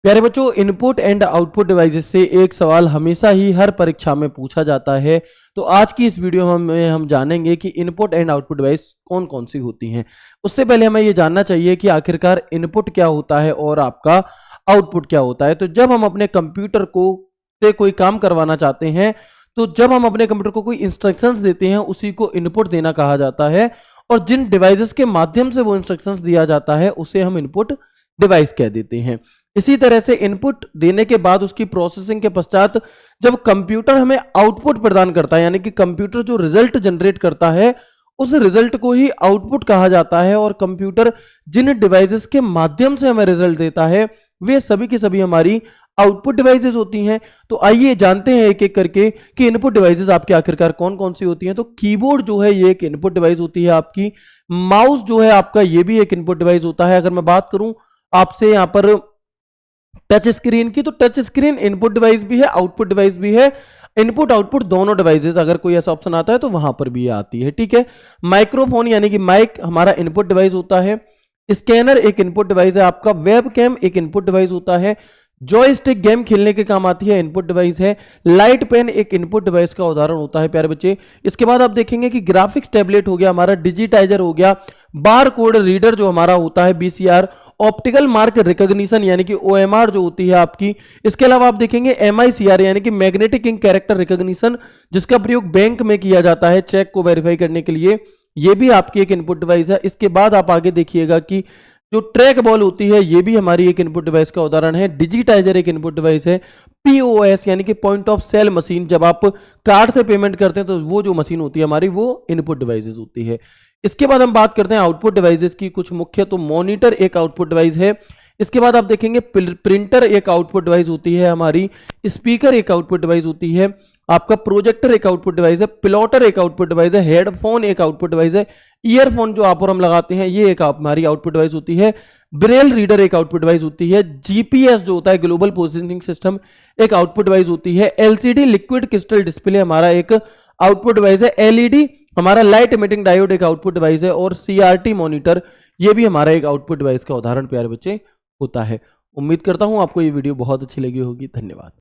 प्यारे बच्चों, input and output devices से एक सवाल हमेशा ही हर परीक्षा में पूछा जाता है। तो आज की इस वीडियो में हम जानेंगे कि इनपुट एंड आउटपुट डिवाइस कौन कौन सी होती हैं। उससे पहले हमें ये जानना चाहिए कि आखिरकार इनपुट क्या होता है और आपका आउटपुट क्या होता है। तो जब हम अपने कंप्यूटर को से कोई काम करवाना चाहते हैं, तो जब हम अपने कंप्यूटर को कोई इंस्ट्रक्शंस देते हैं, उसी को इनपुट देना कहा जाता है। और जिन डिवाइसेस के माध्यम से वो इंस्ट्रक्शंस दिया जाता है, उसे हम इनपुट डिवाइस कह देते हैं। इसी तरह से इनपुट देने के बाद उसकी प्रोसेसिंग के पश्चात जब कंप्यूटर हमें आउटपुट प्रदान करता है, यानी कि कंप्यूटर जो रिजल्ट जनरेट करता है, उस रिजल्ट को ही आउटपुट कहा जाता है। और कंप्यूटर जिन डिवाइसेस के माध्यम से हमें रिजल्ट देता है, वे सभी की सभी हमारी आउटपुट डिवाइसेस होती हैं। तो आइए जानते हैं एक एक करके कि इनपुट डिवाइसेस आपके आखिरकार कौन कौन सी होती हैं। तो कीबोर्ड जो है ये एक इनपुट डिवाइस होती है आपकी। माउस जो है आपका, ये भी एक इनपुट डिवाइस होता है। अगर मैं बात करूं आपसे यहां पर टच स्क्रीन की, तो टच स्क्रीन इनपुट डिवाइस भी है, आउटपुट डिवाइस भी है। इनपुट आउटपुट दोनों डिवाइसेस, अगर कोई ऐसा ऑप्शन आता है तो वहां पर भी आती है। ठीक है। माइक्रोफोन यानी कि माइक हमारा इनपुट डिवाइस होता है। स्कैनर एक इनपुट डिवाइस है आपका। वेबकैम एक इनपुट डिवाइस होता है। जॉयस्टिक गेम खेलने के काम आती है, इनपुट डिवाइस है। लाइट पेन एक इनपुट डिवाइस का उदाहरण होता है प्यारे बच्चे। इसके बाद आप देखेंगे कि ग्राफिक्स टैबलेट हो गया हमारा, डिजिटाइजर हो गया, बार कोड रीडर जो हमारा होता है बीसीआर, ऑप्टिकल मार्क रिकॉग्निशन यानी कि ओएमआर जो होती है आपकी। इसके अलावा आप देखेंगे एमआईसीआर यानी कि मैग्नेटिक इंक कैरेक्टर रिकॉग्निशन, जिसका प्रयोग बैंक में किया जाता है चेक को वेरीफाई करने के लिए। ये भी आपकी एक इनपुट डिवाइस है। इसके बाद आप आगे देखिएगा कि जो ट्रैक बॉल होती है, ये भी हमारी एक इनपुट डिवाइस का उदाहरण है। डिजिटाइजर एक इनपुट डिवाइस है। पीओएस यानी कि पॉइंट ऑफ सेल मशीन, जब आप कार्ड से पेमेंट करते हैं तो वो जो मशीन होती है हमारी, वो इनपुट डिवाइसेस होती है। इसके बाद हम बात करते हैं आउटपुट डिवाइसेस की कुछ मुख्य। तो मॉनिटर एक आउटपुट डिवाइस है। इसके बाद आप देखेंगे प्रिंटर एक आउटपुट डिवाइस होती है हमारी। स्पीकर एक आउटपुट डिवाइस होती है आपका। प्रोजेक्टर एक आउटपुट डिवाइस है। प्लॉटर एक आउटपुट डिवाइस है। हेडफोन एक आउटपुट डिवाइस है। ईयरफोन जो आप और हम लगाते हैं, ये एक हमारी आउटपुट डिवाइस होती है। ब्रेल रीडर एक आउटपुट डिवाइस होती है। जीपीएस जो होता है ग्लोबल पोजिशनिंग सिस्टम, एक आउटपुट डिवाइस होती है। एलसीडी लिक्विड क्रिस्टल डिस्प्ले हमारा एक आउटपुट डिवाइस है। एलईडी हमारा लाइट इमिटिंग डायोड एक आउटपुट डिवाइस है। और सीआरटी मॉनिटर, ये भी हमारा एक आउटपुट डिवाइस का उदाहरण प्यारे बच्चे होता है। उम्मीद करता हूं आपको ये वीडियो बहुत अच्छी लगी होगी। धन्यवाद।